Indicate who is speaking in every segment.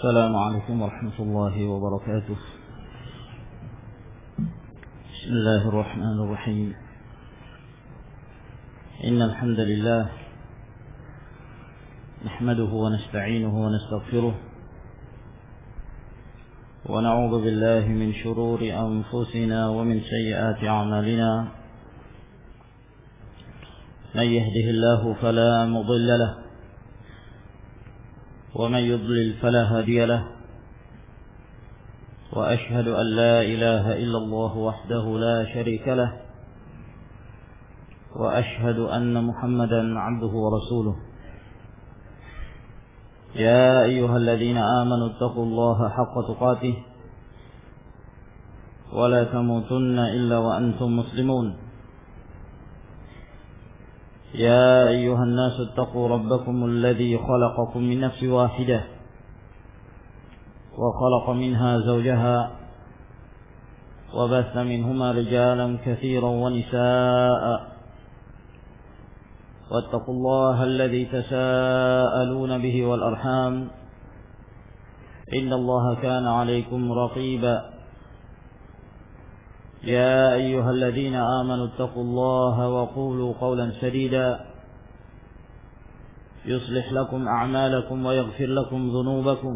Speaker 1: السلام عليكم ورحمة الله وبركاته. بسم الله الرحمن الرحيم. إن الحمد لله نحمده ونستعينه ونستغفره ونعوذ بالله من شرور أنفسنا ومن سيئات أعمالنا. من يهده الله فلا مضل له ومن يضلل فلا هادي له، وأشهد أن لا إله إلا الله وحده لا شريك له، وأشهد أن محمدا عبده ورسوله. يا أيها الذين آمنوا اتقوا الله حق تقاته ولا تموتن إلا وأنتم مسلمون. يا أيها الناس اتقوا ربكم الذي خلقكم من نفس واحدة وخلق منها زوجها وبث منهما رجالا كثيرا ونساء، واتقوا الله الذي تساءلون به والأرحام إن الله كان عليكم رقيبا. يا أيها الذين آمنوا اتقوا الله وقولوا قولا سديدا يصلح لكم أعمالكم ويغفر لكم ذنوبكم،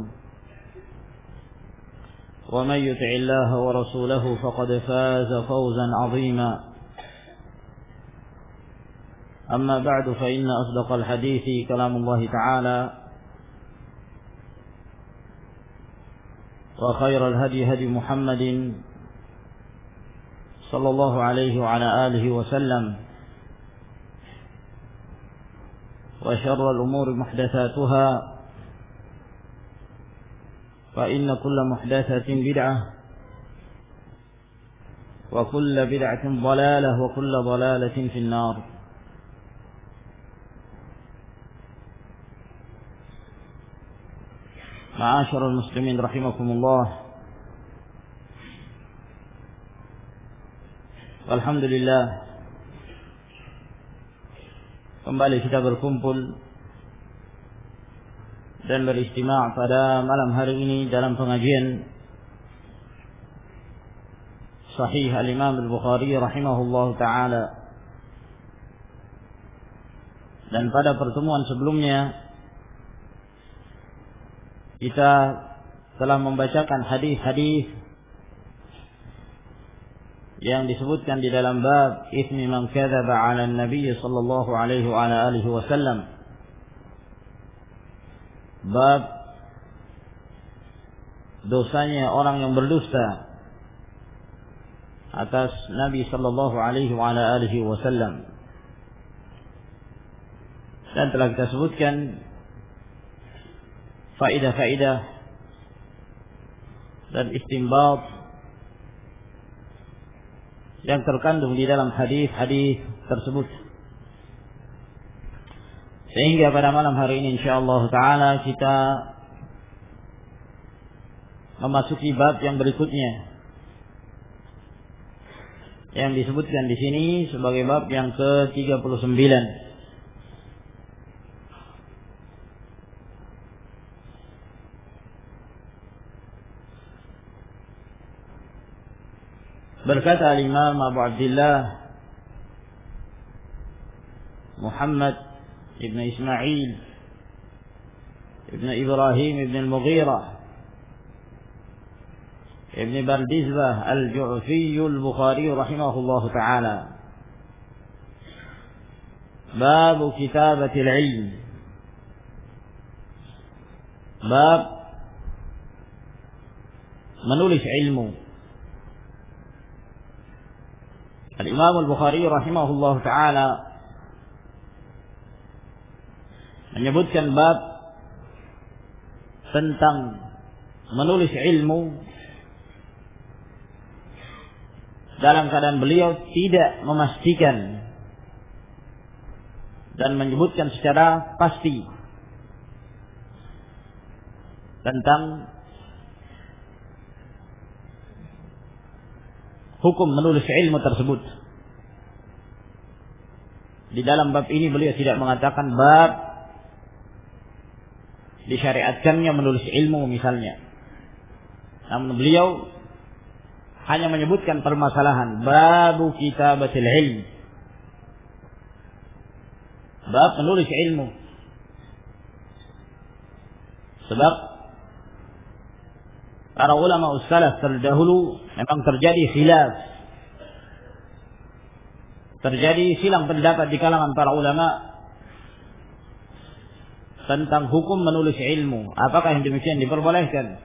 Speaker 1: ومن يطع الله ورسوله فقد فاز فوزا عظيما. أما بعد، فإن أصدق الحديث كلام الله تعالى، وخير الهدي هدي محمد صلى الله عليه وعلى آله وسلم، وشر الأمور محدثاتها، فإن كل محدثة بدعة، وكل بدعة ضلالة، وكل ضلالة في النار. معاشر المسلمين رحمكم الله. Alhamdulillah, kembali kita berkumpul dan beristima' pada malam hari ini dalam pengajian Sahih Al-Imam Al-Bukhari rahimahullah ta'ala. Dan pada pertemuan sebelumnya kita telah membacakan hadis-hadis yang disebutkan di dalam bab ismi man kadzaba 'ala an-nabiy sallallahu alaihi wa ala alihi wasallam. Bab dosanya orang yang berdusta atas Nabi sallallahu alaihi wa ala alihi wasallam. Dan telah kita sebutkan faedah-faedah dan istinbat yang terkandung di dalam hadis-hadis tersebut. Sehingga pada malam hari ini insyaallah taala kita memasuki bab yang berikutnya, yang disebutkan di sini sebagai bab yang ke-39. Berkata Al-Imam Abu Abdullah Muhammad ibn Ismail ibn Ibrahim ibn Al-Mughirah ibn Bardizbah Al-Ju'fi Al-Bukhari rahimahullah ta'ala. Bab kitabati al-ilm. Bab menulis ilmu. Al-Imam Al-Bukhari rahimahullah ta'ala menyebutkan bab tentang menulis ilmu dalam keadaan beliau tidak memastikan dan menyebutkan secara pasti tentang hukum menulis ilmu tersebut. Di dalam bab ini beliau tidak mengatakan bab disyariatkannya menulis ilmu misalnya. Namun beliau hanya menyebutkan permasalahan babu kitabatil ilm, bab menulis ilmu. Sebab para ulama salaf terdahulu memang terjadi khilaf, terjadi silang pendapat di kalangan para ulama tentang hukum menulis ilmu, apakah yang demikian diperbolehkan.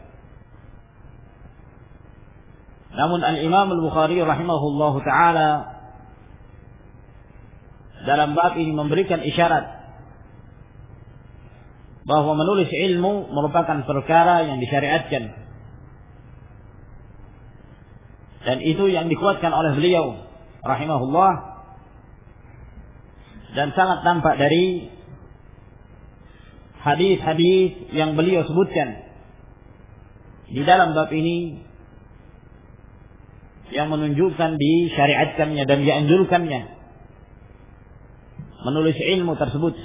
Speaker 1: Namun Al-Imam Al-Bukhari rahimahullahu ta'ala dalam bab ini memberikan isyarat bahwa menulis ilmu merupakan perkara yang disyariatkan, dan itu yang dikuatkan oleh beliau rahimahullah, dan sangat nampak dari hadis-hadis yang beliau sebutkan di dalam bab ini yang menunjukkan disyariatkannya dan dianjurkannya menulis ilmu tersebut.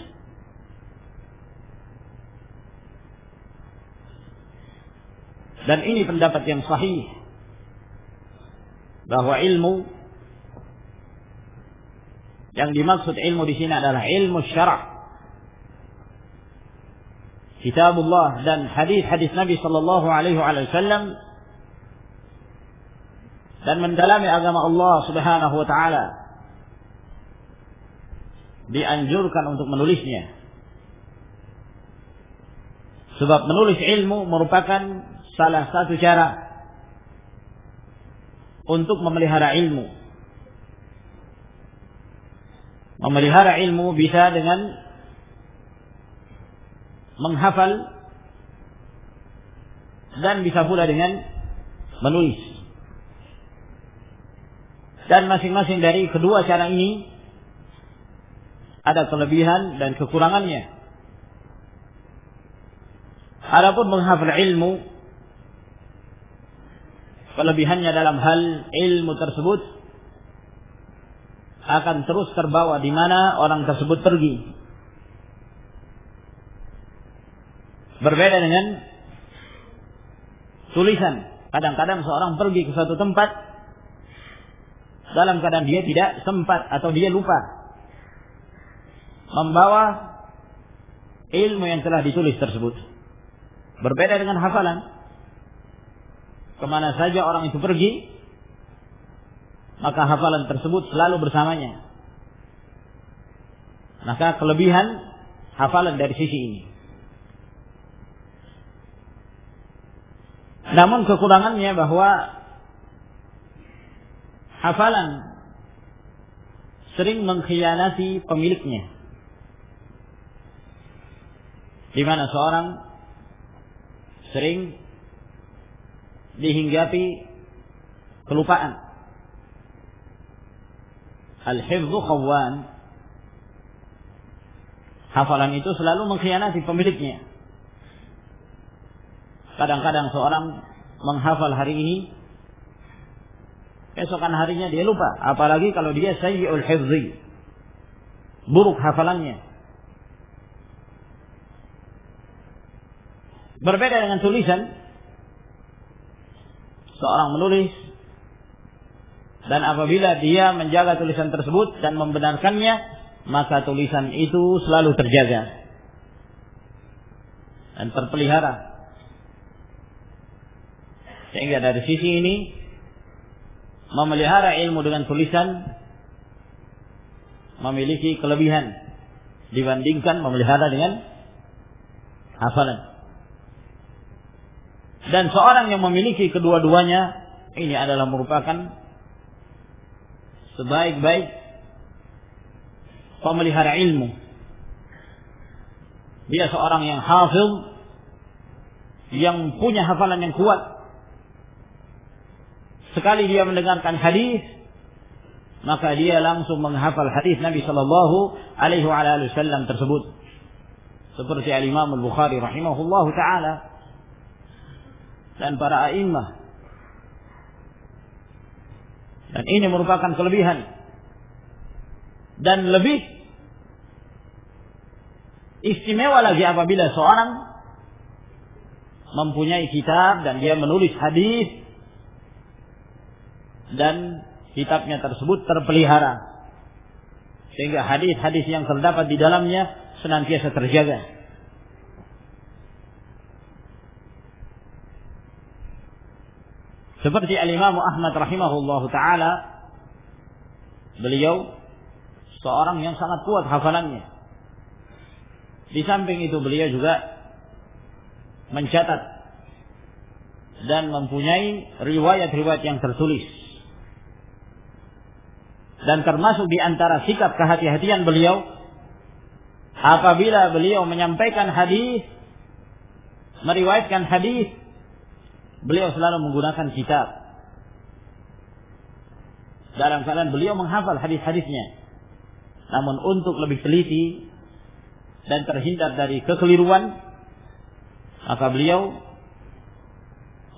Speaker 1: Dan ini pendapat yang sahih bahwa ilmu yang dimaksud ilmu di sini adalah ilmu syara', kitabullah dan hadis-hadis Nabi sallallahu alaihi wasallam, dan mendalami agama Allah Subhanahu wa taala. Dianjurkan untuk menulisnya. Sebab menulis ilmu merupakan salah satu cara untuk memelihara ilmu. Memelihara ilmu bisa dengan menghafal, dan bisa pula dengan menulis. Dan masing-masing dari kedua cara ini ada kelebihan dan kekurangannya. Adapun menghafal ilmu, kelebihannya dalam hal ilmu tersebut akan terus terbawa di mana orang tersebut pergi. Berbeda dengan tulisan. Kadang-kadang seorang pergi ke suatu tempat dalam keadaan dia tidak sempat atau dia lupa membawa ilmu yang telah ditulis tersebut. Berbeda dengan hafalan. Kemana saja orang itu pergi, maka hafalan tersebut selalu bersamanya. Maka kelebihan hafalan dari sisi ini. Namun kekurangannya bahwa hafalan sering mengkhianati pemiliknya, di mana seorang sering dihinggapi kelupaan. Al-hifdzu khawwan. Hafalan itu selalu mengkhianati pemiliknya. Kadang-kadang seorang menghafal hari ini, esokan harinya dia lupa. Apalagi kalau dia sayyi'ul hifdzi, buruk hafalannya. Berbeda dengan tulisan. Seorang menulis, dan apabila dia menjaga tulisan tersebut dan membenarkannya, maka tulisan itu selalu terjaga dan terpelihara. Sehingga dari sisi ini, memelihara ilmu dengan tulisan memiliki kelebihan dibandingkan memelihara dengan hafalan. Dan seorang yang memiliki kedua-duanya, ini adalah merupakan sebaik-baik pemelihara ilmu. Dia seorang yang hafil, yang punya hafalan yang kuat. Sekali dia mendengarkan hadis, maka dia langsung menghafal hadis Nabi sallallahu alaihi wasallam tersebut. Seperti Al-Imam Al-Bukhari rahimahullahu taala dan para a'immah. Dan ini merupakan kelebihan. Dan lebih istimewa lagi apabila seorang mempunyai kitab dan dia menulis hadis dan kitabnya tersebut terpelihara sehingga hadis-hadis yang terdapat di dalamnya senantiasa terjaga. Seperti Al-Imam Ahmad rahimahullahu taala, beliau seorang yang sangat kuat hafalannya. Di samping itu beliau juga mencatat dan mempunyai riwayat-riwayat yang tertulis. Dan termasuk di antara sikap kehati-hatian beliau, apabila beliau menyampaikan hadis, meriwayatkan hadis, beliau selalu menggunakan kitab. Dalam keadaan beliau menghafal hadis-hadisnya. Namun untuk lebih teliti dan terhindar dari kekeliruan, maka beliau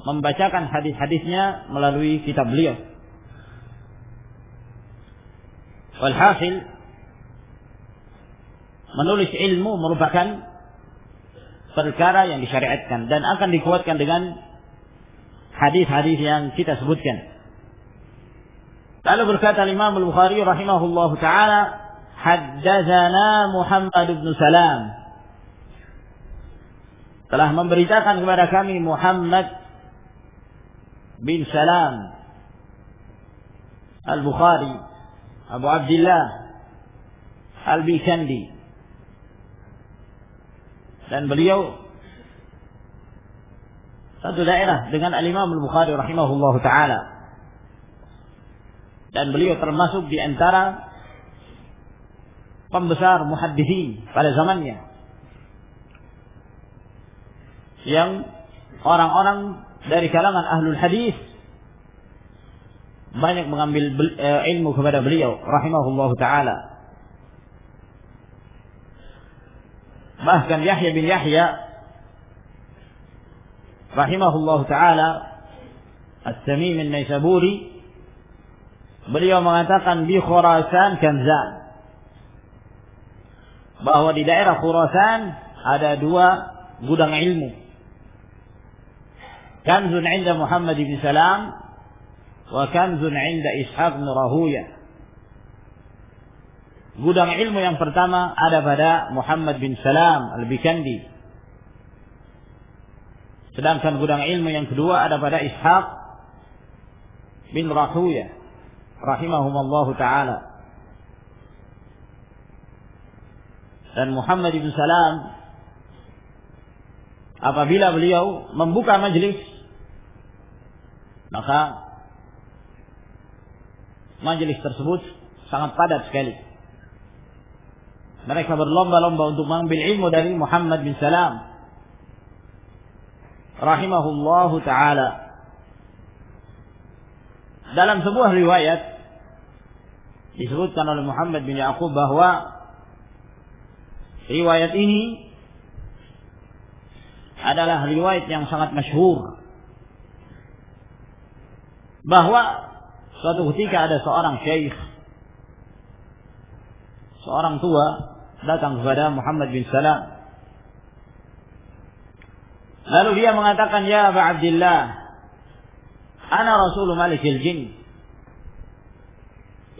Speaker 1: membacakan hadis-hadisnya melalui kitab beliau. Walhasil, menulis ilmu merupakan perkara yang disyariatkan dan akan dikuatkan dengan hadis-hadis yang kita sebutkan. Lalu berkata Imam Al-Bukhari rahimahullahu taala, haddatsana Muhammad bin Salam, telah memberitakan kepada kami Muhammad bin Salam Al-Bukhari Abu Abdullah Al-Bikandi, dan beliau satu daerah dengan Al-Imam Al-Bukhari rahimahullahu taala, dan beliau termasuk di antara pembesar muhadditsin pada zamannya, yang orang-orang dari kalangan ahlul hadis banyak mengambil ilmu kepada beliau rahimahullahu taala. Bahkan Yahya bin Yahya rahimahullahu taala At-Tamimi An-Naisaburi, beliau mengatakan di Khurasan kanzan, bahwa di daerah Khurasan ada 2 gudang ilmu. Kanzun 'inda Muhammad bin Salam wa kanzun 'inda Ishaq bin Rahuya. Gudang ilmu yang pertama ada pada Muhammad bin Salam Al-Bikandi, sedangkan gudang ilmu yang kedua ada pada Ishaq bin Rahuya rahimahumallahu taala. Dan Muhammad bin Salam, apabila beliau membuka majelis, maka majelis tersebut sangat padat sekali. Mereka berlomba-lomba untuk mengambil ilmu dari Muhammad bin Salam rahimahullahu taala. Dalam sebuah riwayat disebutkan oleh Muhammad bin Yaqub bahwa riwayat ini adalah riwayat yang sangat masyhur, bahwa suatu ketika ada seorang syekh, seorang tua, datang kepada Muhammad bin Salam. Lalu dia mengatakan, ya Aba Abdillah, ana Rasul Malikil Jin,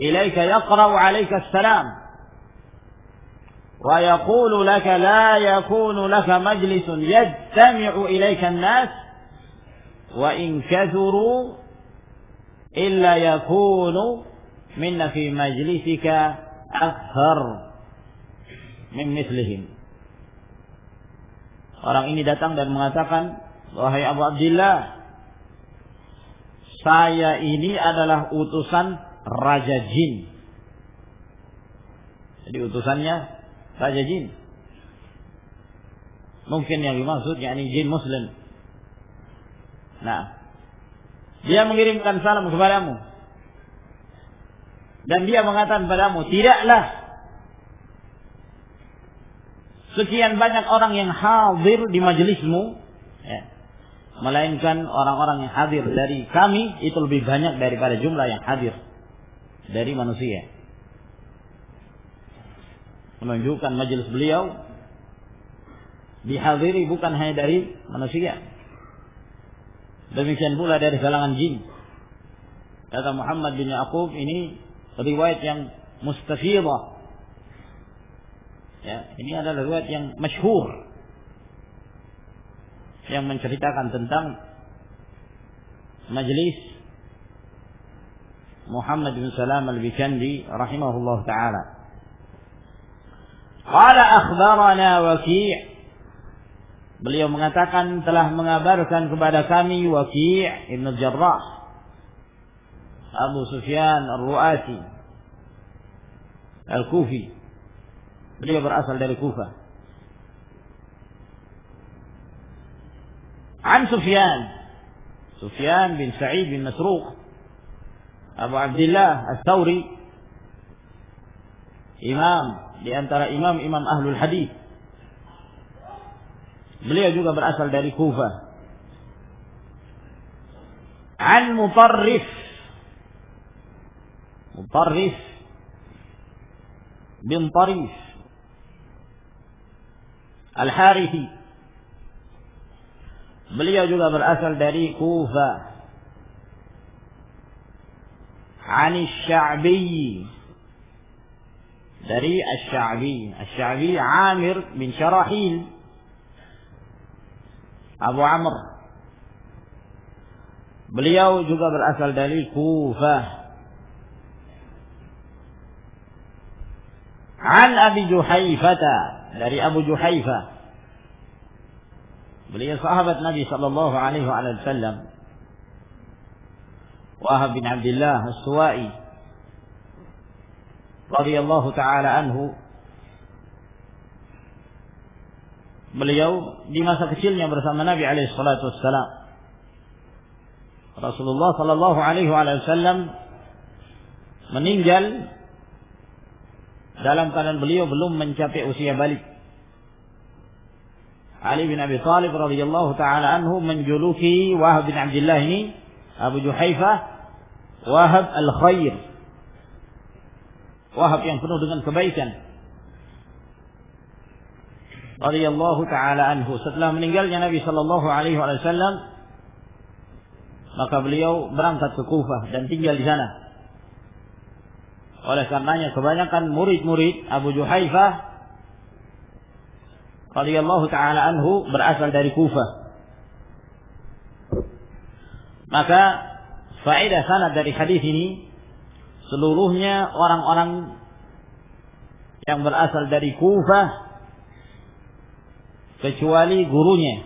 Speaker 1: ilaika yaqra'u alaika assalam, wa yaqulu laka la yakunu laka majlisun yajtami'u ilaika an-nas, wa in kathuru illa yakunu minna fi majlisika akthar min mislihim. Orang ini datang dan mengatakan, wahai Abu Abdillah, saya ini adalah utusan Raja Jin. Jadi utusannya Raja Jin. Mungkin yang dimaksud yakni jin muslim. Nah, dia mengirimkan salam kepadamu, dan dia mengatakan padamu, tidaklah sekian banyak orang yang hadir di majelismu, ya, melainkan orang-orang yang hadir dari kami itu lebih banyak daripada jumlah yang hadir dari manusia. Menunjukkan majelis beliau dihadiri bukan hanya dari manusia, Demikian pula dari kalangan jin. Kata Muhammad bin Ya'qub, ini riwayat yang mustafidah. Ya, ini adalah riwayat yang masyhur yang menceritakan tentang majlis Muhammad bin Salam al-Bikandi rahimahullah ta'ala. Qala akhbarana Waki'. Beliau mengatakan telah mengabarkan kepada kami Waki' ibn Jarrah Abu Sufyan al-Ru'asi al-Kufi. Beliau berasal dari Kufah. An Sufyan bin Sa'id bin Masruq Abu Abdullah Al-Thawri, imam di antara imam-imam ahlul hadis. Beliau juga berasal dari Kufah. An Mutarrif bin Tarif Al-Harithi. Beliau juga berasal dari Kufah. Ani Sya'bi, dari Asy-Sya'bi Amir bin Syarahil Abu Amr. Beliau juga berasal dari Kufah. An Abi Juhaifata, dari Abu Juhaifah. Beliau sahabat Nabi sallallahu alaihi wasallam. Wahab bin Abdullah As-Suwa'i radhiyallahu ta'ala anhu. Beliau di masa kecilnya bersama Nabi alaihi salatu wassalam. Rasulullah sallallahu alaihi wasallam meninggal dalam keadaan beliau belum mencapai usia balik. Ali bin Abi Thalib radhiyallahu ta'ala anhu menjuluki Wahab bin Abdullah ini, Abu Juhaifah, Wahab al-Khair, Wahab yang penuh dengan kebaikan, radhiyallahu ta'ala anhu. Setelah meninggalnya Nabi sallallahu alaihi wasallam, maka beliau berangkat ke Kufah dan tinggal di sana. Oleh karenanya kebanyakan murid-murid Abu Juhaifah radhiyallahu ta'ala anhu berasal dari Kufah. Maka faedah sanad dari hadis ini, seluruhnya orang-orang yang berasal dari Kufah kecuali gurunya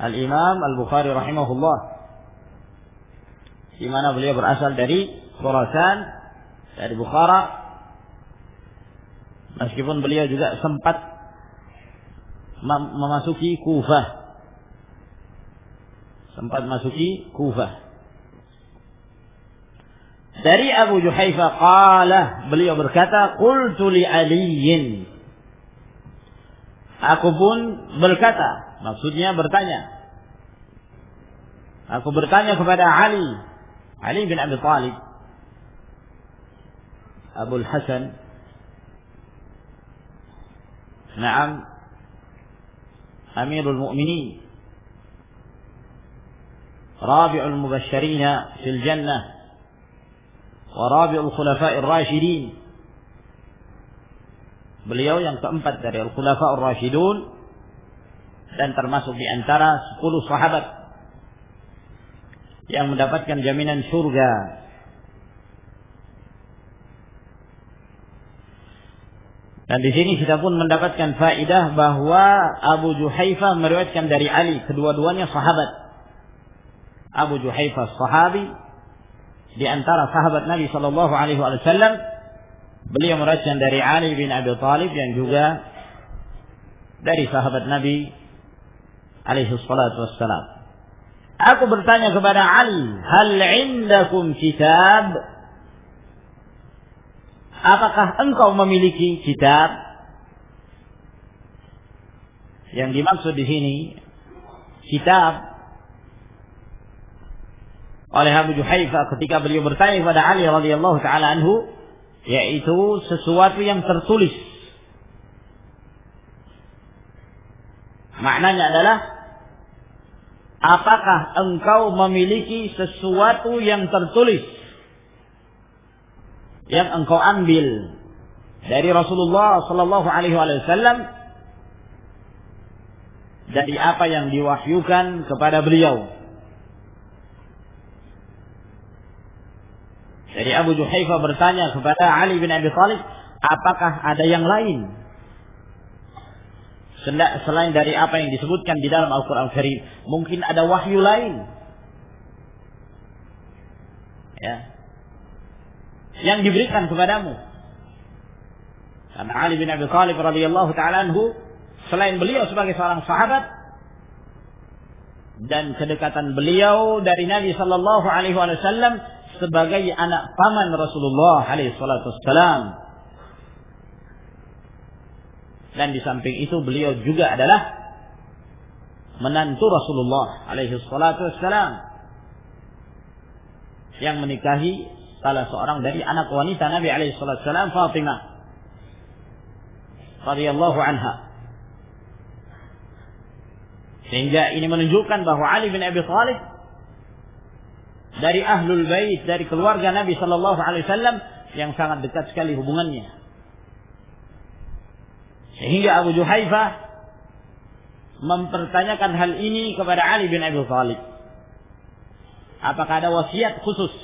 Speaker 1: Al-Imam Al-Bukhari rahimahullah, di mana beliau berasal dari Khurasan, dari Bukhara, meskipun beliau juga sempat memasuki Kufah. Dari Abu Juhaifah qala, beliau berkata, qultu li Aliyin, aku pun berkata, maksudnya bertanya, aku bertanya kepada Ali bin Abi Thalib, Abul Hasan, na'am, Amirul Mu'minin, Rabi'ul Mubashshirina fil Jannah wa Rabi'ul Khulafa'ir Rashidin. Beliau yang keempat dari Al-Khulafa'ur Rashidun dan termasuk di antara 10 sahabat yang mendapatkan jaminan surga. Dan di sini kita pun mendapatkan faedah bahwa Abu Juhaifah meriwayatkan dari Ali, kedua-duanya sahabat. Abu Juhaifah sahabi di antara sahabat Nabi sallallahu alaihi wasallam. Beliau meriwayatkan dari Ali bin Abi Thalib yang juga dari sahabat Nabi alaihi salatu wassalam. Aku bertanya kepada Ali, hal indakum kitab? Apakah engkau memiliki kitab? Yang dimaksud di sini kitab oleh Abu Juhaifah ketika beliau bertanya kepada Ali radhiyallahu taala anhu, yaitu sesuatu yang tertulis. Maknanya adalah apakah engkau memiliki sesuatu yang tertulis yang engkau ambil dari Rasulullah sallallahu alaihi wasallam dari apa yang diwahyukan kepada beliau? Jadi Abu Juhayfah bertanya kepada Ali bin Abi Thalib, apakah ada yang lain selain dari apa yang disebutkan di dalam Al-Quran Karim? Mungkin ada wahyu lain, ya, yang diberikan kepadamu. Karena Ali bin Abi Thalib radhiyallahu ta'ala anhu, selain beliau sebagai seorang sahabat dan kedekatan beliau dari Nabi sallallahu alaihi wasallam sebagai anak paman Rasulullah alaihi salatu wassalam, dan di samping itu beliau juga adalah menantu Rasulullah alaihi salatu wassalam yang menikahi salah seorang dari anak wanita Nabi alaihi salatu wassalam, Fatimah radhiyallahu anha. Sehingga ini menunjukkan bahwa Ali bin Abi Thalib dari Ahlul Bait, dari keluarga Nabi sallallahu alaihi wasallam yang sangat dekat sekali hubungannya. Sehingga Abu Juhayfah mempertanyakan hal ini kepada Ali bin Abi Thalib. Apakah ada wasiat khusus?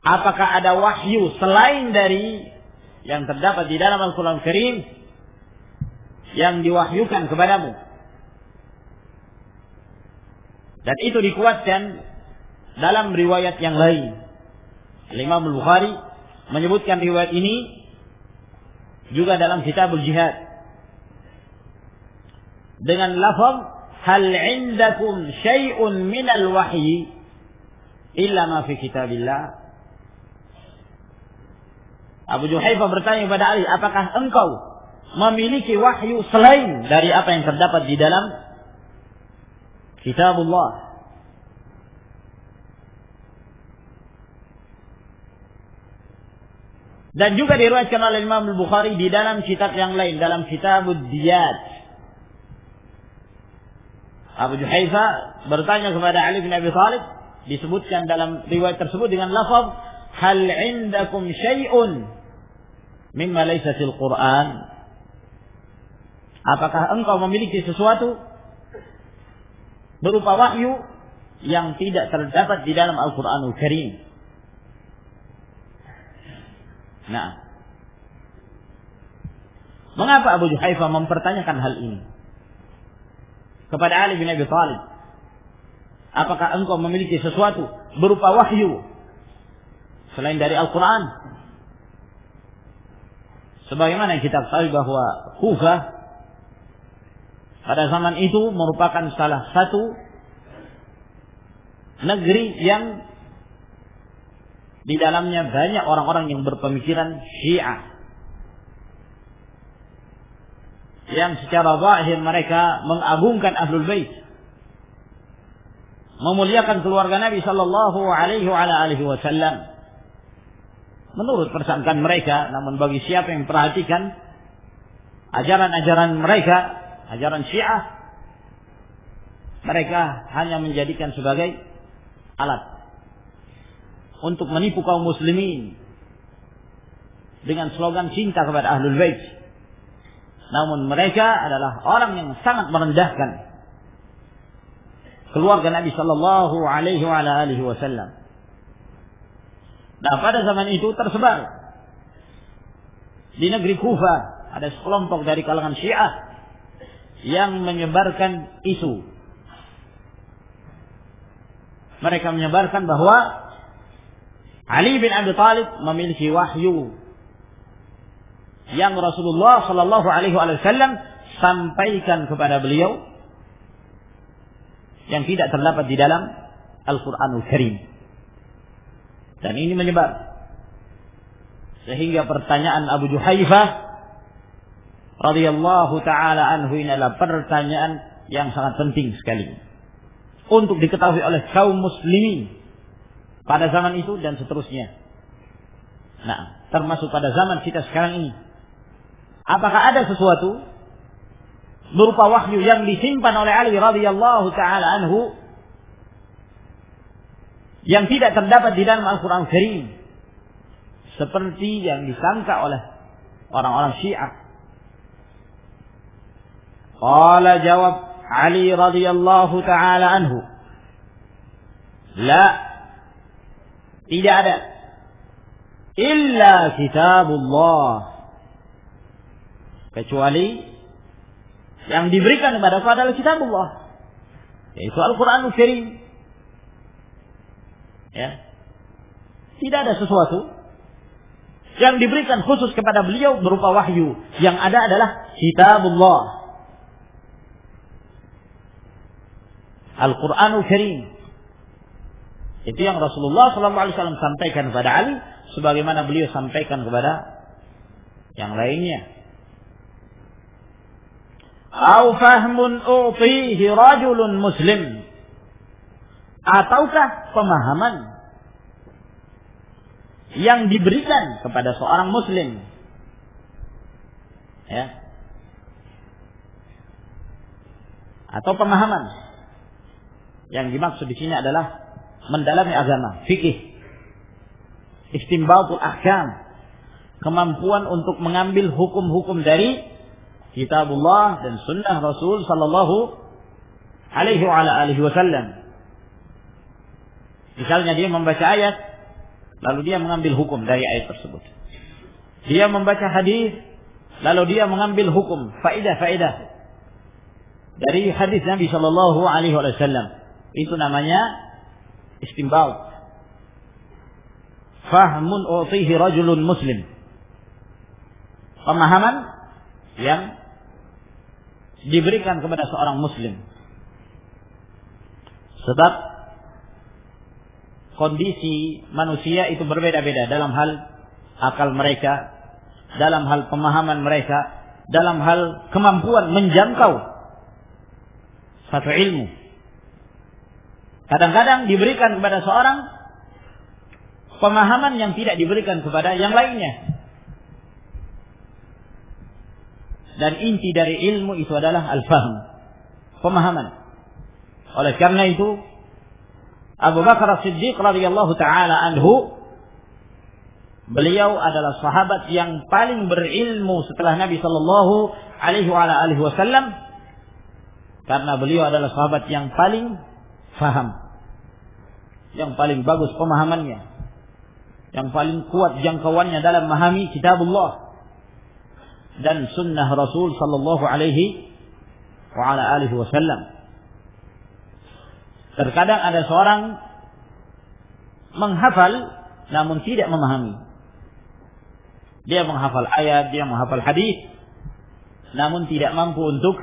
Speaker 1: Apakah ada wahyu selain dari yang terdapat di dalam Al-Quran Karim yang diwahyukan kepadamu? Dan itu dikuatkan dalam riwayat yang lain. Imam Al-Bukhari menyebutkan riwayat ini juga dalam Kitabul Jihad dengan lafaz hal indakum syai'un minal wahyi illa ma fi kitabillah. Abu Juhayfah bertanya kepada Ali, apakah engkau memiliki wahyu selain dari apa yang terdapat di dalam Kitabullah? Dan juga diriwayatkan oleh Imam Al-Bukhari di dalam kitab yang lain, dalam Kitabud Diyat. Abu Juhayfah bertanya kepada Ali bin Abi Thalib, disebutkan dalam riwayat tersebut dengan lafaz hal indakum syai'un mimma laysa fil Qur'an. Apakah engkau memiliki sesuatu berupa wahyu yang tidak terdapat di dalam Al-Quranul Karim? Nah, mengapa Abu Juhayfah mempertanyakan hal ini kepada Ali bin Abi Thalib? Apakah engkau memiliki sesuatu berupa wahyu selain dari Al-Quran? Sebagaimana kita ketahui bahwa Kufah pada zaman itu merupakan salah satu negeri yang di dalamnya banyak orang-orang yang berpemikiran Syiah, yang secara zahir mereka mengagungkan Ahlul Bait, memuliakan keluarga Nabi sallallahu alaihi wasallam menurut persangkaan mereka. Namun bagi siapa yang perhatikan ajaran-ajaran mereka, ajaran Syiah, mereka hanya menjadikan sebagai alat untuk menipu kaum muslimin dengan slogan cinta kepada Ahlul Bait. Namun mereka adalah orang yang sangat merendahkan keluarga Nabi sallallahu alaihi wasallam. Nah, pada zaman itu tersebar di negeri Kufah ada sekelompok dari kalangan Syiah yang menyebarkan isu. Mereka menyebarkan bahwa Ali bin Abi Thalib memiliki wahyu yang Rasulullah sallallahu alaihi wasallam sampaikan kepada beliau yang tidak terdapat di dalam Al-Qur'anul Karim. Dan ini menyebar sehingga pertanyaan Abu Juhayfah radhiyallahu taala anhu ini adalah pertanyaan yang sangat penting sekali untuk diketahui oleh kaum muslimin pada zaman itu dan seterusnya. Nah, termasuk pada zaman kita sekarang ini. Apakah ada sesuatu berupa wahyu yang disimpan oleh Ali radhiyallahu taala anhu yang tidak terdapat di dalam Al-Qur'an Karim seperti yang disangka oleh orang-orang Syiah. Qala jawab Ali radhiyallahu taala anhu, la, tidak ada illa kitabullah, kecuali yang diberikan kepada aku adalah kitabullah, yaitu Al-Qur'anul Karim. Ya. Tidak ada sesuatu yang diberikan khusus kepada beliau berupa wahyu. Yang ada adalah kitabullah, Al-Qur'anul Karim. Itu yang Rasulullah SAW sampaikan kepada Ali, sebagaimana beliau sampaikan kepada yang lainnya. Au fahmun u'tihi rajulun muslim, ataukah pemahaman yang diberikan kepada seorang muslim, ya, atau pemahaman yang dimaksud di sini adalah mendalami agama, fikih, istinbatul ahkam, kemampuan untuk mengambil hukum-hukum dari kitabullah dan sunnah Rasul sallallahu alaihi wasallam. Misalnya dia membaca ayat, lalu dia mengambil hukum dari ayat tersebut. Dia membaca hadis, lalu dia mengambil hukum, faedah-faedah dari hadis Nabi sallallahu alaihi wasallam. Itu namanya istinbat. Fahmun utihi rajulun muslim, pemahaman yang diberikan kepada seorang muslim. Sebab kondisi manusia itu berbeda-beda dalam hal akal mereka, dalam hal pemahaman mereka, dalam hal kemampuan menjangkau satu ilmu. Kadang-kadang diberikan kepada seorang pemahaman yang tidak diberikan kepada yang lainnya. Dan inti dari ilmu itu adalah al-fahm, pemahaman. Oleh karena itu Abu Bakar As-Siddiq radhiyallahu taala anhu, beliau adalah sahabat yang paling berilmu setelah Nabi sallallahu alaihi wasallam, karena beliau adalah sahabat yang paling faham, yang paling bagus pemahamannya, yang paling kuat jangkauannya dalam memahami kitabullah dan sunnah Rasul sallallahu alaihi wasallam. Terkadang ada seorang menghafal namun tidak memahami. Dia menghafal ayat, dia menghafal hadis, namun tidak mampu untuk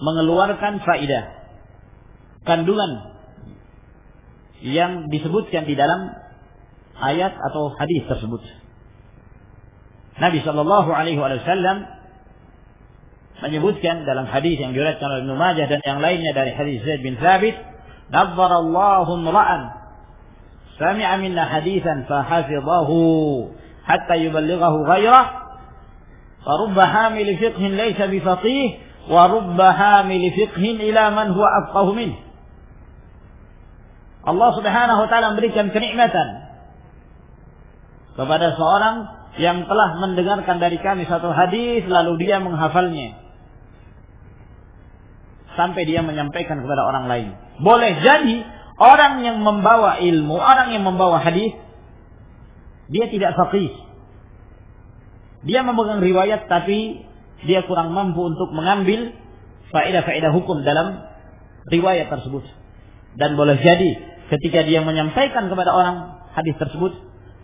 Speaker 1: mengeluarkan faedah, kandungan yang disebutkan di dalam ayat atau hadis tersebut. Nabi sallallahu alaihi wasallam menyebutkan dalam hadis yang diriwayatkan oleh Ibnu Majah dan yang lainnya dari hadis Zaid bin Thabit, "Nazzarallahu imra'an sami'a minna haditsan fa hafidhahu hatta yuballighahu ghayrah, fa rubba hamil fiqhin laysa bi faqih wa rubba hamil fiqhin ila man huwa afqahu min." Allah Subhanahu wa taala memberikan kenikmatan kepada seorang yang telah mendengarkan dari kami satu hadis lalu dia menghafalnya sampai dia menyampaikan kepada orang lain. Boleh jadi orang yang membawa ilmu, orang yang membawa hadis, dia tidak faqih. Dia memegang riwayat tapi dia kurang mampu untuk mengambil faedah-faedah hukum dalam riwayat tersebut. Dan boleh jadi ketika dia menyampaikan kepada orang hadis tersebut,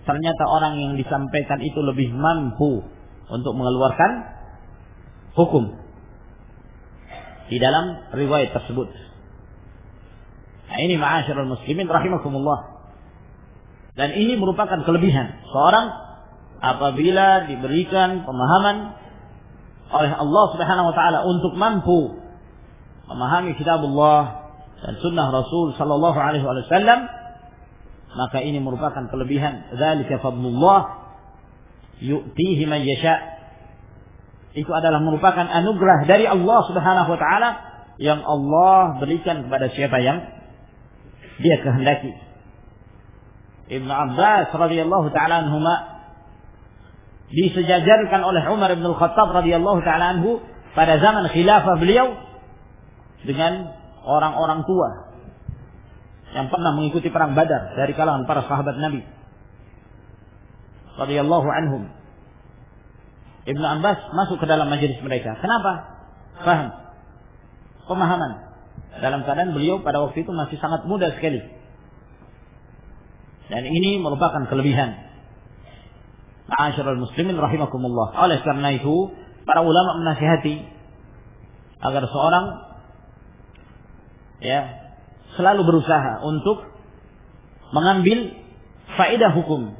Speaker 1: ternyata orang yang disampaikan itu lebih mampu untuk mengeluarkan hukum di dalam riwayat tersebut. Nah, ini ma'asyiral muslimin rahimakumullah. Dan ini merupakan kelebihan seorang apabila diberikan pemahaman oleh Allah Subhanahu wa taala untuk mampu memahami kitabullah dan sunnah Rasul sallallahu alaihi wasallam, maka ini merupakan kelebihan. Dzalika fadlullah yu'tihi man yasha. itu adalah merupakan anugerah dari Allah Subhanahu wa taala yang Allah berikan kepada siapa yang Dia kehendaki. Ibnu Abbas radhiyallahu taala anhuma disejajarkan oleh Umar bin Al-Khattab radhiyallahu taala anhu pada zaman khilafah beliau dengan orang-orang tua yang pernah mengikuti perang Badar dari kalangan para sahabat Nabi radhiyallahu anhum. Ibnu Abbas masuk ke dalam majelis mereka. Kenapa? Faham, pemahaman. Dalam keadaan beliau pada waktu itu masih sangat muda sekali. Dan ini merupakan kelebihan. Ma'asyiral muslimin rahimakumullah. Oleh karena itu, para ulama menasihati agar seorang selalu berusaha untuk mengambil faedah hukum,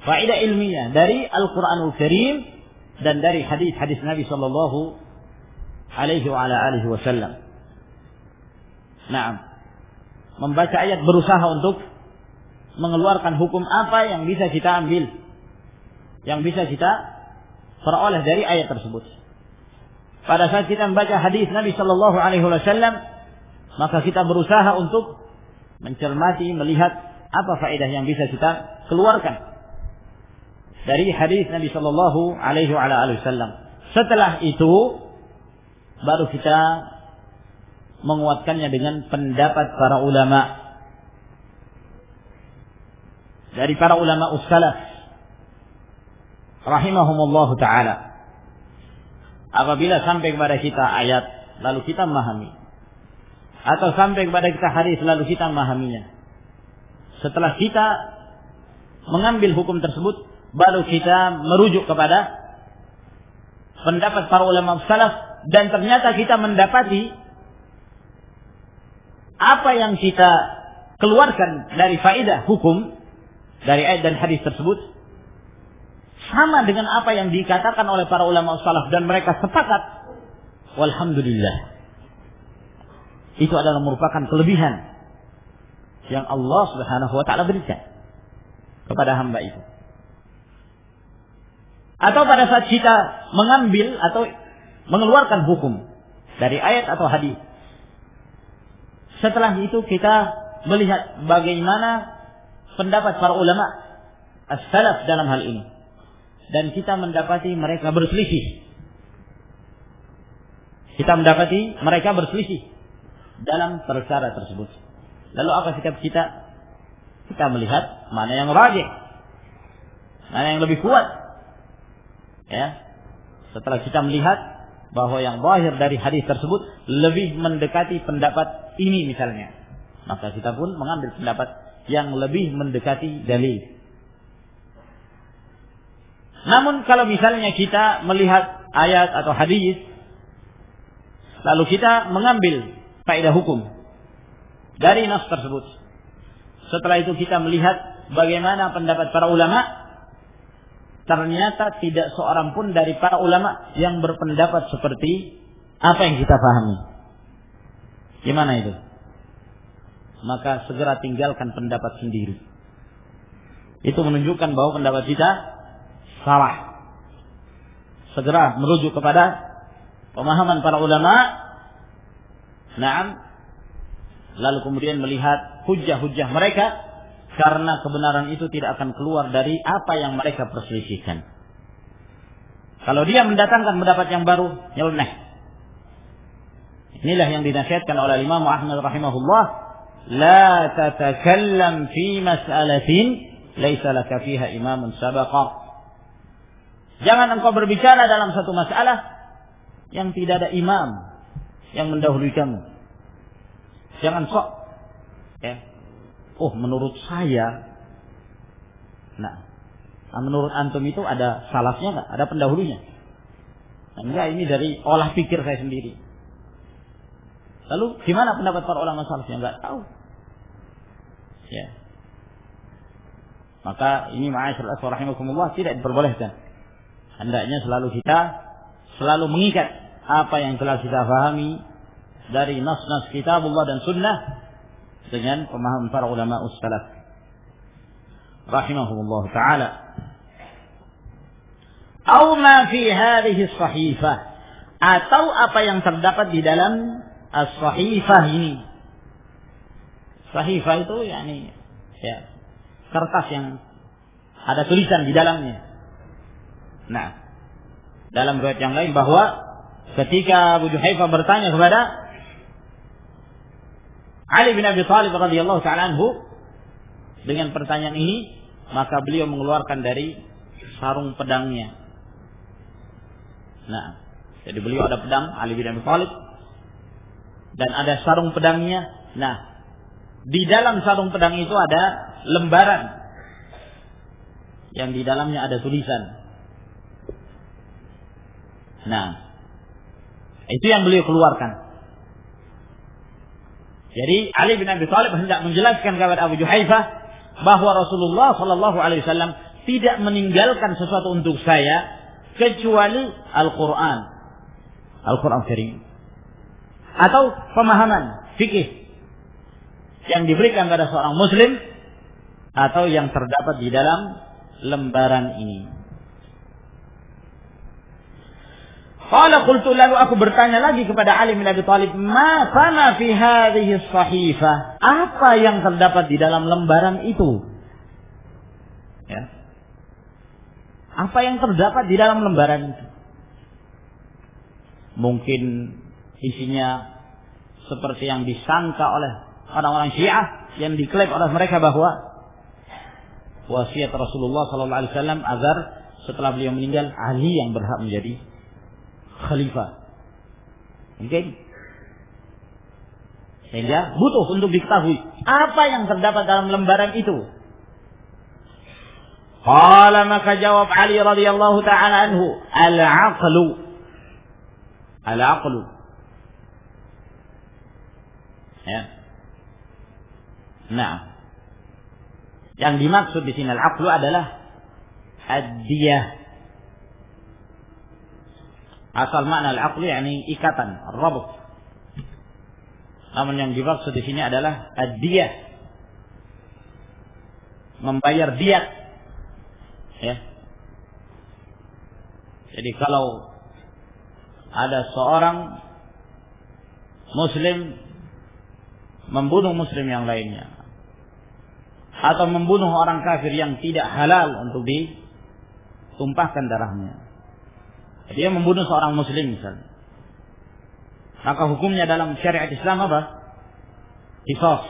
Speaker 1: faedah ilmiah dari Al-Qur'anul Karim dan dari hadis-hadis Nabi sallallahu alaihi wasallam. Nah, membaca ayat berusaha untuk mengeluarkan hukum apa yang bisa kita ambil, yang bisa kita peroleh dari ayat tersebut. Pada saat kita membaca hadis Nabi sallallahu alaihi wasallam, maka kita berusaha untuk mencermati, melihat apa faedah yang bisa kita keluarkan dari hadis Nabi sallallahu alaihi wasallam. Setelah itu baru kita menguatkannya dengan pendapat para ulama, dari para ulama ussalaf rahimahumullahu taala. Apabila sampai kepada kita ayat lalu kita memahami, atau sampai kepada kita hadis lalu kita memahaminya, setelah kita mengambil hukum tersebut baru kita merujuk kepada pendapat para ulama salaf, dan ternyata kita mendapati apa yang kita keluarkan dari faedah hukum dari ayat dan hadis tersebut sama dengan apa yang dikatakan oleh para ulama salaf, dan mereka sepakat. Walhamdulillah. Itu adalah merupakan kelebihan yang Allah Subhanahu wa taala berikan kepada hamba itu. Atau pada saat kita mengambil atau mengeluarkan hukum dari ayat atau hadis, setelah itu kita melihat bagaimana pendapat para ulama as-salaf dalam hal ini, dan kita mendapati mereka berselisih. Kita mendapati mereka berselisih dalam perkara tersebut. Lalu apa sikap kita? Kita melihat mana yang rajih, mana yang lebih kuat. Ya. Setelah kita melihat bahwa yang zahir dari hadis tersebut lebih mendekati pendapat ini misalnya, maka kita pun mengambil pendapat yang lebih mendekati dalil. Namun kalau misalnya kita melihat ayat atau hadis lalu kita mengambil faedah hukum dari nas tersebut, setelah itu kita melihat bagaimana pendapat para ulama, ternyata tidak seorang pun dari para ulama yang berpendapat seperti apa yang kita pahami. Gimana itu? Maka segera tinggalkan pendapat sendiri. Itu menunjukkan bahwa pendapat kita salah. Segera merujuk kepada pemahaman para ulama. Naam. Lalu kemudian melihat hujjah-hujjah mereka, karena kebenaran itu tidak akan keluar dari apa yang mereka perselisihkan. Kalau dia mendatangkan pendapat yang baru, nyeleneh. Inilah yang dinasihatkan oleh Imam Ahmad rahimahullah, la tatakallam fi mas'alatin laisa laka fiha imamun sabaqa. Jangan engkau berbicara dalam satu masalah yang tidak ada imam yang mendahului kamu. Jangan sok menurut saya. Nah, menurut antum itu ada salafnya nggak? Ada pendahulunya? Enggak, ini dari olah pikir saya sendiri. Lalu gimana pendapat para ulama salafnya? Nggak tahu. Ya. Maka ini ma'asyiral rahimakumullah tidak diperbolehkan. Hendaknya kita selalu mengikat apa yang telah kita pahami dari nas-nas kitabullah dan sunnah dengan pemahaman para ulama salaf rahimahumullah taala. Au ma fi hadhihi as-sahifah, atau apa yang terdapat di dalam as-sahifah ini. Sahifah itu yakni kertas yang ada tulisan di dalamnya. Nah, dalam riwayat yang lain bahwa ketika Abu Juhaifah bertanya kepada Ali bin Abi Thalib radhiyallahu ta'ala anhu dengan pertanyaan ini, maka beliau mengeluarkan dari sarung pedangnya. Nah, jadi beliau ada pedang Ali bin Abi Thalib dan ada sarung pedangnya. Nah, di dalam sarung pedang itu ada lembaran yang di dalamnya ada tulisan. Nah, itu yang beliau keluarkan. Jadi Ali bin Abi Thalib hendak menjelaskan kepada Abu Juhaifah bahwa Rasulullah Shallallahu Alaihi Wasallam tidak meninggalkan sesuatu untuk saya kecuali Al-Quran, Al-Quran Karim, atau pemahaman fikih yang diberikan kepada seorang Muslim atau yang terdapat di dalam lembaran ini. Qala qultu, lalu aku bertanya lagi kepada Ali bin Abi Thalib, ma fama fi hadhihi as-sahifah? Apa yang terdapat di dalam lembaran itu? Ya. Apa yang terdapat di dalam lembaran itu? Mungkin isinya seperti yang disangka oleh orang-orang Syiah yang diklaim oleh mereka bahwa wasiat Rasulullah SAW agar setelah beliau meninggal Ali yang berhak menjadi khalifah. Mungkin sehingga butuh untuk diketahui apa yang terdapat dalam lembaran itu. Qala, maka jawab Ali radhiyallahu ta'ala anhu, al-aqlu. Al-aqlu. Ya. Nah, yang dimaksud di sini al-aqlu adalah ad-diyah. Asal makna al-aqlu yakni ikatan, rabut. Namun yang dimaksud di sini adalah ad-diyah, membayar diyat. Ya. Jadi kalau ada seorang Muslim membunuh Muslim yang lainnya, atau membunuh orang kafir yang tidak halal untuk ditumpahkan darahnya, dia membunuh seorang Muslim misalnya, maka hukumnya dalam syariat Islam apa? Qisas,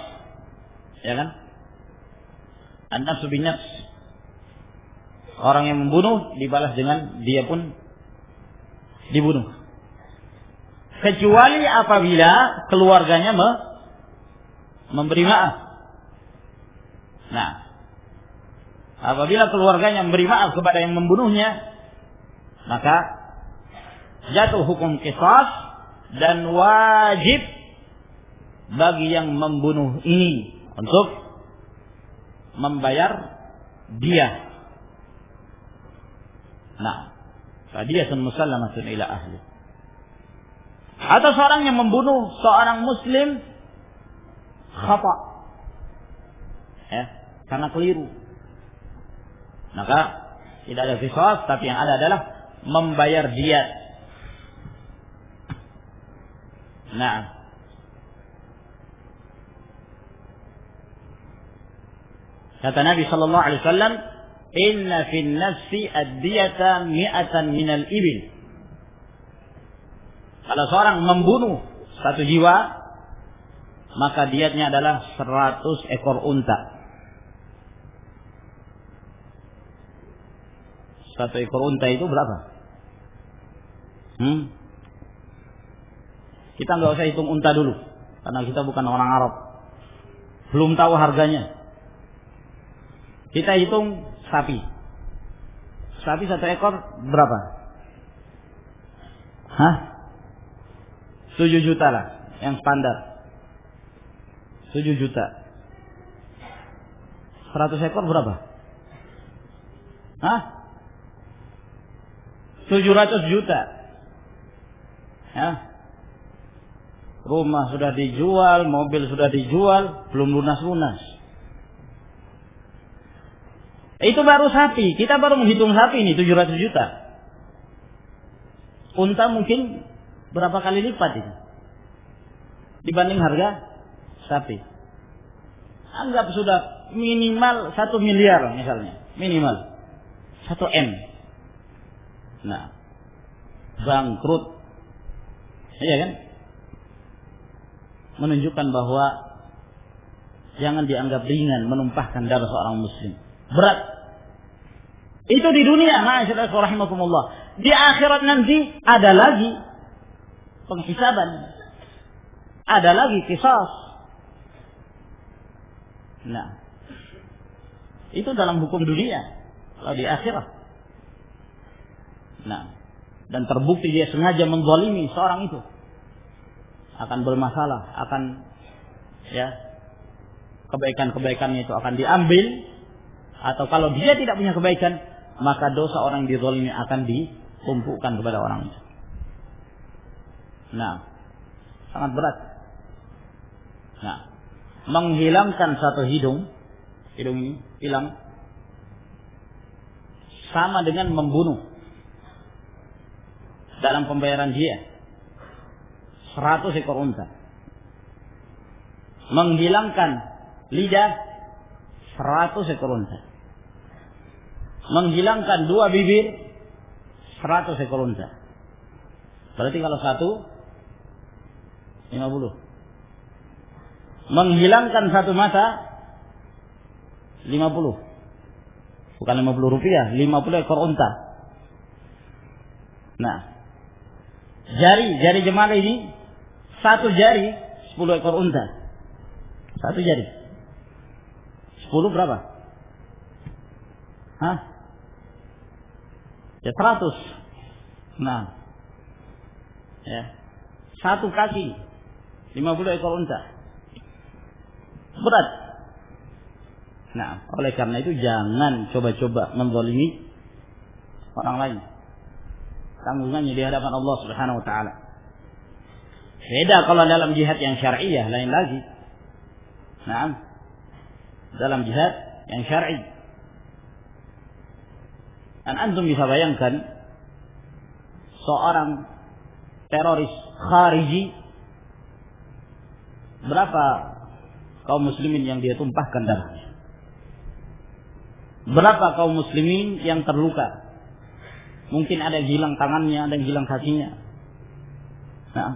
Speaker 1: ya kan? An-nafsu bin-nafs. Orang yang membunuh dibalas dengan dia pun dibunuh. Kecuali apabila keluarganya memberi maaf. Nah, apabila keluarganya memberi maaf kepada yang membunuhnya, maka jatuh hukum qisas dan wajib bagi yang membunuh ini untuk membayar diyah. Nah, fadiyatun musallamatun ila ahli. Atau seorang yang membunuh seorang Muslim khata, ya, karena keliru, maka tidak ada qisas, tapi yang ada adalah membayar diyat. Nah, kata Nabi sallallahu alaihi wasallam, inna fin nafsi ad-diyata mi'atan minal ibil. Kalau seorang membunuh satu jiwa, maka diyatnya adalah 100 ekor unta. Satu ekor unta itu berapa? Kita nggak usah hitung unta dulu, karena kita bukan orang Arab, belum tahu harganya. Kita hitung sapi. Sapi satu ekor berapa? 7 juta lah, yang standar. 7 juta. 100 ekor berapa? 700 juta. Ya. Rumah sudah dijual, mobil sudah dijual, belum lunas-lunas. Itu baru sapi. Kita baru menghitung sapi ini 700 juta. Unta mungkin berapa kali lipat itu dibanding harga sapi. Anggap sudah minimal 1 miliar misalnya, minimal 1 M. Nah, bangkrut, iya kan? Menunjukkan bahwa jangan dianggap ringan menumpahkan darah seorang muslim. Berat. Itu di dunia, ma'asyiral rahimakumullah. Di akhirat nanti ada lagi penghisaban. Ada lagi qisas. Nah, itu dalam hukum dunia. Kalau di akhirat. Nah, dan terbukti dia sengaja menzalimi seorang itu, akan bermasalah, akan kebaikan-kebaikannya itu akan diambil, atau kalau dia tidak punya kebaikan, maka dosa orang yang dizalimi akan ditumpukkan kepada orang itu. Nah, sangat berat. Nah, menghilangkan satu hidung ini hilang, sama dengan membunuh dalam pembayaran dia 100 ekor unta. Menghilangkan lidah 100 ekor unta. Menghilangkan 2 bibir 100 ekor unta. Berarti kalau 1 50. Menghilangkan 1 mata 50. Bukan 50 rupiah, 50 ekor unta. Nah, jari jemaah ini 1 jari 10 ekor unta. 1 jari 10 berapa? Hah? Ya 100. Nah, ya, 1 kaki 50 ekor unta. Berat. Nah, oleh karena itu jangan coba-coba menzalimi orang lain. Tanggungannya di hadapan Allah Subhanahu wa taala. Beda kalau dalam jihad yang syar'iyah, lain lagi. Nah, dalam jihad yang syar'i. Dan antum bisa bayangkan seorang teroris khariji, berapa kaum muslimin yang dia tumpahkan darahnya? Berapa kaum muslimin yang terluka? Mungkin ada yang hilang tangannya, ada yang hilang kakinya. Nah,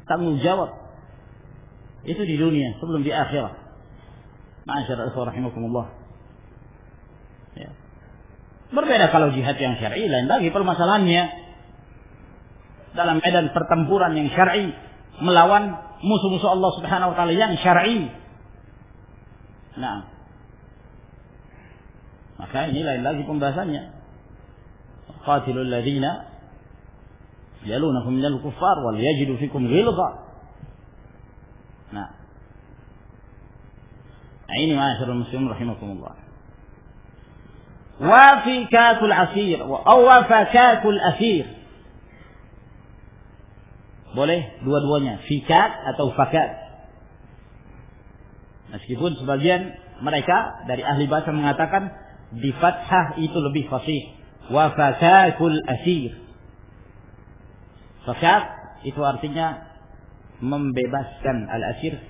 Speaker 1: tanggung jawab itu di dunia sebelum di akhirat. Ma'asyiral rahimakumullah. Ya. Berbeda kalau jihad yang syar'i, lain lagi permasalahannya. Dalam medan pertempuran yang syar'i, melawan musuh-musuh Allah Subhanahu wa taala yang syar'i. Nah, maka ini lain lagi pembahasannya. Qatilul ladzina yalunakum minal kuffar wal yajidu fikum ghilza. Nah, ini ma'asyiral muslimin rahimakumullah. Wa fikatul asir wa fakatul asir. Boleh dua-duanya, fikat atau fakat. Meskipun sebagian mereka dari ahli bahasa mengatakan di fathah itu lebih fasih. Wa fakakul asir. Fakat itu artinya membebaskan al-asir,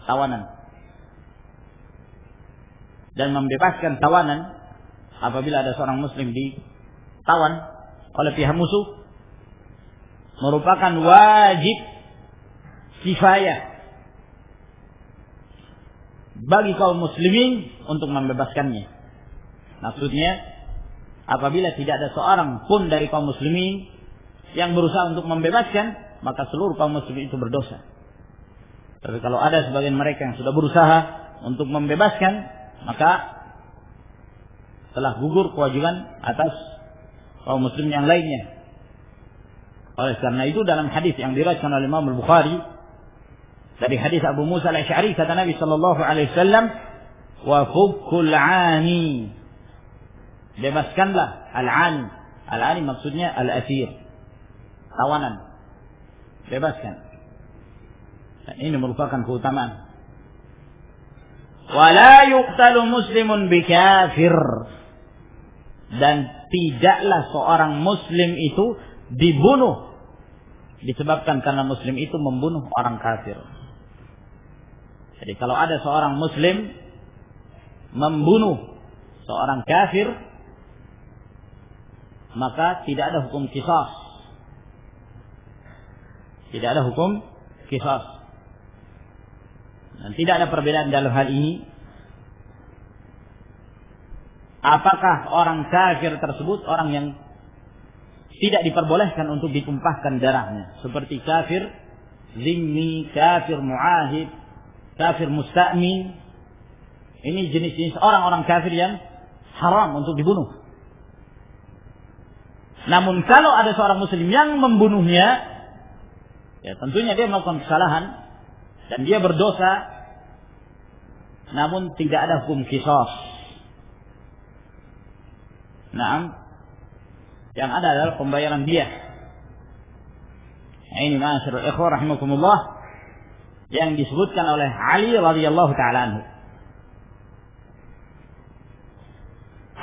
Speaker 1: tawanan. Dan membebaskan tawanan apabila ada seorang muslim ditawan oleh pihak musuh merupakan wajib kifayah bagi kaum muslimin untuk membebaskannya. Maksudnya, apabila tidak ada seorang pun dari kaum muslimin yang berusaha untuk membebaskan, maka seluruh kaum muslimin itu berdosa. Tapi kalau ada sebagian mereka yang sudah berusaha untuk membebaskan, maka telah gugur kewajiban atas kaum muslim yang lainnya. Oleh karena itu dalam hadis yang diriwayatkan oleh Imam Al-Bukhari dari hadis Abu Musa Al-Asy'ari, kata Nabi sallallahu alaihi wasallam, "Wa fukkul 'ani." Bebaskanlah al-'ani. Al-'ani maksudnya al-asir, tawanan. Bebaskan. Dan ini merupakan keutamaan. "Wa la yuqtalu muslimun bikafir." Dan tidaklah seorang muslim itu dibunuh disebabkan karena muslim itu membunuh orang kafir. Jadi kalau ada seorang muslim membunuh seorang kafir, maka tidak ada hukum qisas. Tidak ada hukum qisas. Dan tidak ada perbedaan dalam hal ini. Apakah orang kafir tersebut orang yang tidak diperbolehkan untuk ditumpahkan darahnya, seperti kafir zimmi, kafir muahid, kafir musta'min. Ini jenis-jenis orang-orang kafir yang haram untuk dibunuh. Namun kalau ada seorang muslim yang membunuhnya, ya tentunya dia melakukan kesalahan dan dia berdosa, namun tidak ada hukum qisas. Naam, yang ada adalah pembayaran diah. Nah, ini ma'asyiral ikhwah rahimakumullah yang disebutkan oleh Ali radhiyallahu taala anhu.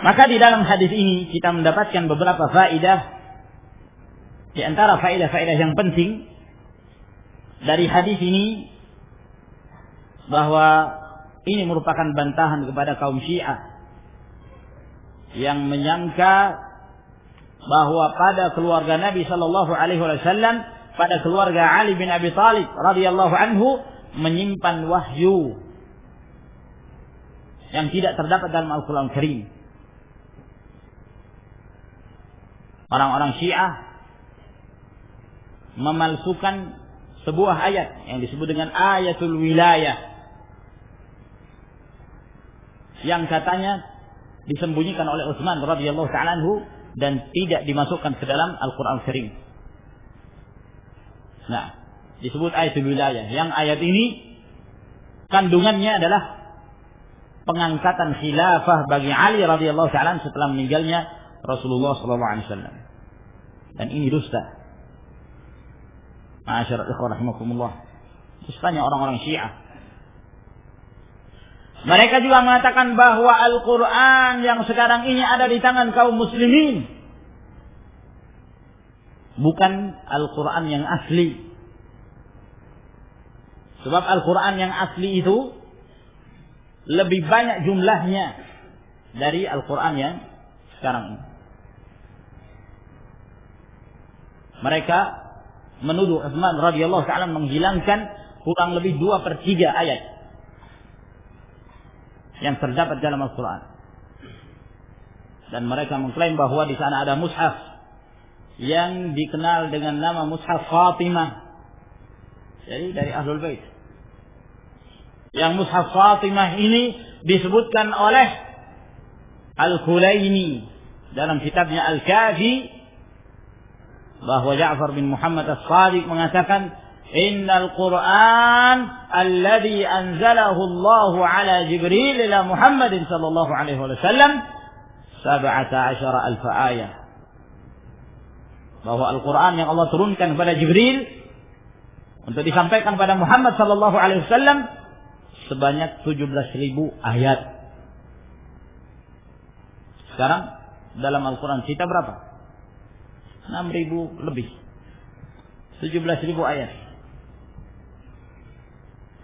Speaker 1: Maka di dalam hadis ini kita mendapatkan beberapa faedah. Di antara faedah-faedah yang penting dari hadis ini, bahwa ini merupakan bantahan kepada kaum Syiah yang menyangka bahwa pada keluarga Nabi sallallahu alaihi wasallam, pada keluarga Ali bin Abi Thalib radhiyallahu anhu, menyimpan wahyu yang tidak terdapat dalam Al-Qur'an Karim. Orang-orang Syiah memalsukan sebuah ayat yang disebut dengan ayatul wilayah, yang katanya disembunyikan oleh Utsman radhiyallahu ta'ala anhu dan tidak dimasukkan ke dalam Al-Qur'an Karim. Nah, disebut ayatul wilayah, yang ayat ini kandungannya adalah pengangkatan khilafah bagi Ali radhiyallahu ta'ala setelah meninggalnya Rasulullah sallallahu alaihi wasallam. Dan ini dusta. Ma'asyiral ikhwah rahimakumullah. Dustanya orang-orang Syiah. Mereka juga mengatakan bahwa Al-Quran yang sekarang ini ada di tangan kaum muslimin bukan Al-Quran yang asli. Sebab Al-Quran yang asli itu lebih banyak jumlahnya dari Al-Quran yang sekarang ini. Mereka menuduh Utsman radhiyallahu ta'ala menghilangkan kurang lebih 2/3 ayat yang terdapat dalam Al-Quran. Dan mereka mengklaim bahwa di sana ada mushaf yang dikenal dengan nama mushaf Fatimah. Jadi dari Ahlul Bait. Yang mushaf Fatimah ini disebutkan oleh Al-Kulaini dalam kitabnya Al-Kafi, bahwa Ja'far bin Muhammad As-Sadiq mengatakan, Innal Qur'an alladhi anzalahu Allah ala Jibril ila Muhammadin sallallahu alaihi wasallam 17,000 ayat. Bahwa Al-Quran yang Allah turunkan kepada Jibril untuk disampaikan pada Muhammad sallallahu alaihi wasallam sebanyak 17.000 ayat. Sekarang dalam Al-Quran kita berapa? 6.000 lebih. 17.000 ayat.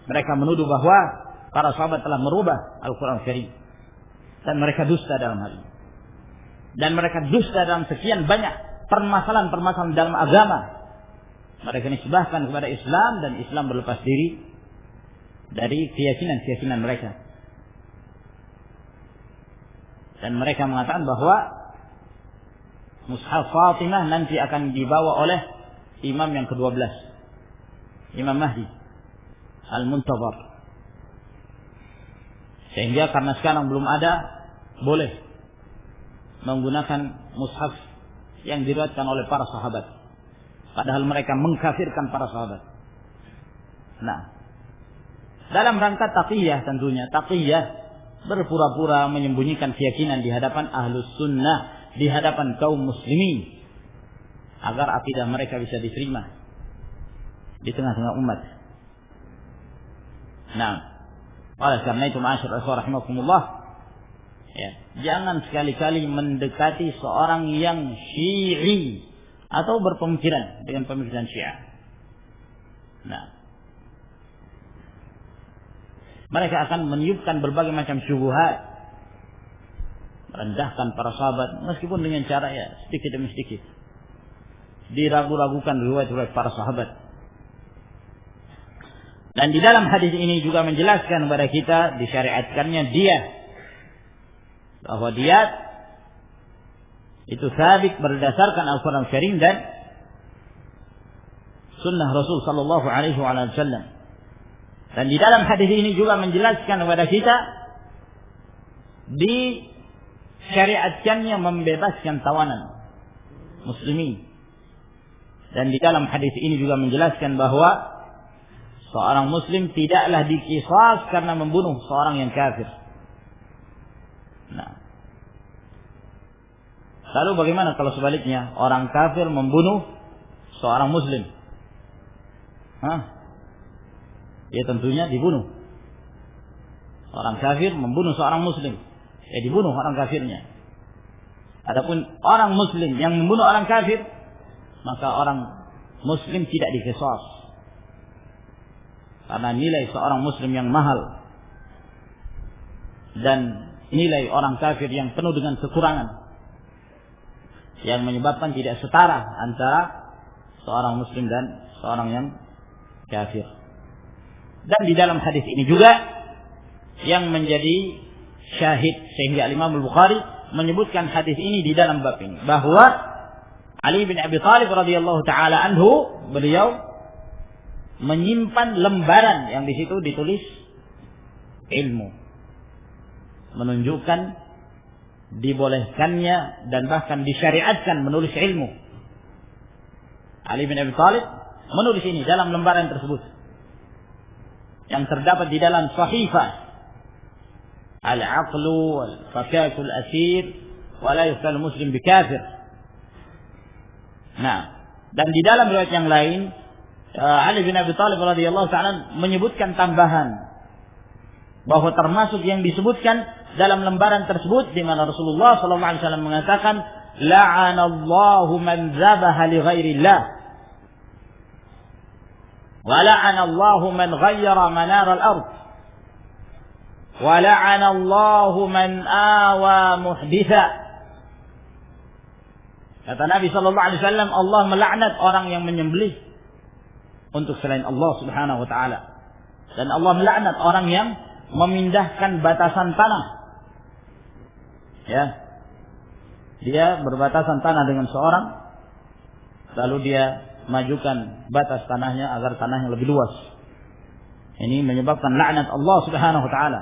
Speaker 1: Mereka menuduh bahwa para sahabat telah merubah Al-Quran Karim. Dan mereka dusta dalam hal ini. Dan mereka dusta dalam sekian banyak permasalahan-permasalahan dalam agama. Mereka nisbahkan kepada Islam, dan Islam berlepas diri dari keyakinan-keyakinan mereka. Dan mereka mengatakan bahwa Mushaf Fatimah nanti akan dibawa oleh imam yang ke-12, Imam Mahdi Al-Muntazar. Sehingga karena sekarang belum ada, boleh menggunakan mushaf yang diriwayatkan oleh para sahabat, padahal mereka mengkafirkan para sahabat. Nah, dalam rangka taqiyah, tentunya taqiyah, berpura-pura menyembunyikan keyakinan di hadapan ahlus sunnah, di hadapan kaum muslimin, agar akidah mereka bisa diterima di tengah-tengah umat. Nah, oleh karena itu ma'asyiral ikhwah rahimakumullah, Ya, jangan sekali-kali mendekati seorang yang Syi'i atau berpemikiran dengan pemikiran Syiah. Nah, mereka akan meniupkan berbagai macam syubhat, merendahkan para sahabat meskipun dengan cara ya sedikit demi sedikit. Diragu-ragukan riwayat-riwayat para sahabat. Dan di dalam hadis ini juga menjelaskan kepada kita disyariatkannya dia, bahwa dia itu sabit berdasarkan Al-Quran Karim dan Sunnah Rasul Sallallahu Alaihi Wasallam. Dan di dalam hadis ini juga menjelaskan kepada kita disyariatkannya membebaskan tawanan muslimin. Dan di dalam hadis ini juga menjelaskan bahwa seorang muslim tidaklah diqisas karena membunuh seorang yang kafir. Nah, lalu bagaimana kalau sebaliknya orang kafir membunuh seorang muslim? Ya tentunya dibunuh. Orang kafir membunuh seorang muslim, ya dibunuh orang kafirnya. Adapun orang muslim yang membunuh orang kafir, maka orang muslim tidak diqisas. Karena nilai seorang muslim yang mahal dan nilai orang kafir yang penuh dengan kekurangan yang menyebabkan tidak setara antara seorang muslim dan seorang yang kafir. Dan di dalam hadis ini juga yang menjadi syahid sehingga Imam Al-Bukhari menyebutkan hadis ini di dalam bab ini, bahwa Ali bin Abi Thalib radhiyallahu taala anhu, beliau menyimpan lembaran yang di situ ditulis ilmu, menunjukkan dibolehkannya dan bahkan disyariatkan menulis ilmu. Ali bin Abi Thalib menulis ini dalam lembaran tersebut yang terdapat di dalam Sahifah Al-Aqlu wal-Fakakul Asir wa la yuqtal muslim bikafir. Nah, dan di dalam riwayat yang lain Ali bin Abi Thalib radhiyallahu ta'ala menyebutkan tambahan bahwa termasuk yang disebutkan dalam lembaran tersebut di mana Rasulullah sallallahu alaihi wasallam mengatakan la'anallahu man dzabaha li ghairillah wa la'anallahu man ghayyara manar al-ard wa la'anallahu man awa muhditha. Kata Nabi sallallahu alaihi wasallam, Allah melaknat orang yang menyembelih untuk selain Allah Subhanahu wa taala, dan Allah melaknat orang yang memindahkan batasan tanah. Ya, dia berbatasan tanah dengan seorang, lalu dia majukan batas tanahnya agar tanahnya lebih luas. Ini menyebabkan laknat Allah Subhanahu wa taala.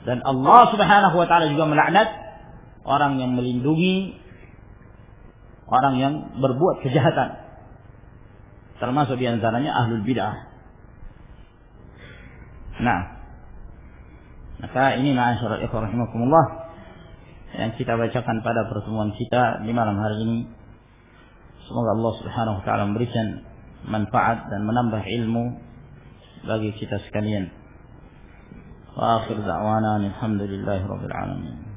Speaker 1: Dan Allah Subhanahu wa taala juga melaknat orang yang melindungi orang yang berbuat kejahatan, termasuk di antaranya ahlul bid'ah. Nah, maka ini ma'asyiral ikhwah rahimakumullah yang kita bacakan pada pertemuan kita di malam hari ini. Semoga Allah Subhanahu wa taala memberikan manfaat dan menambah ilmu bagi kita sekalian. Wa akhir da'wana alhamdulillahi rabbil alamin.